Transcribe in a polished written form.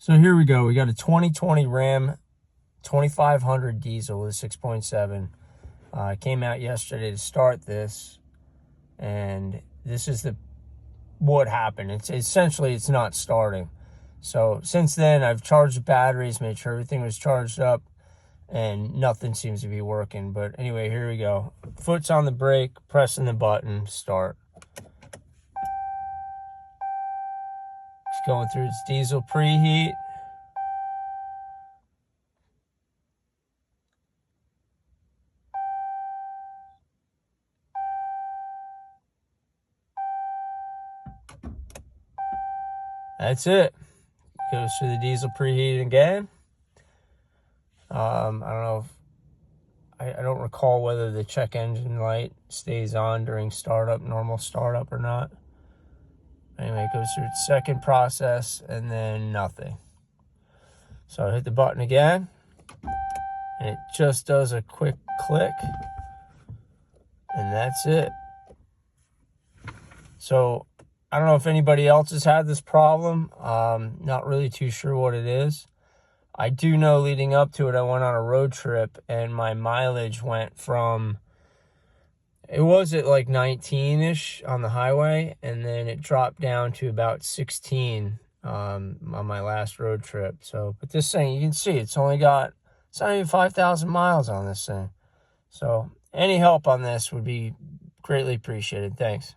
So here we go. We got a 2020 Ram 2500 diesel with 6.7. Came out yesterday to start this, and this is what happened. It's essentially it's not starting. So since then, I've charged the batteries, made sure everything was charged up, and nothing seems to be working. But anyway, here we go. Foot's on the brake, pressing the button, start. It's going through its diesel preheat. That's it. Goes through the diesel preheat again. I don't know if, I don't recall whether the check engine light stays on during startup, normal startup or not. Anyway, it goes through its second process and then nothing. So I hit the button again, and it just does a quick click, and that's it. So I don't know if anybody else has had this problem. Not really too sure what it is. I do know leading up to it, I went on a road trip, and my mileage went from, it was at like 19-ish on the highway, and then it dropped down to about 16 on my last road trip. So, but this thing, you can see, it's not even 5,000 miles on this thing. So any help on this would be greatly appreciated. Thanks.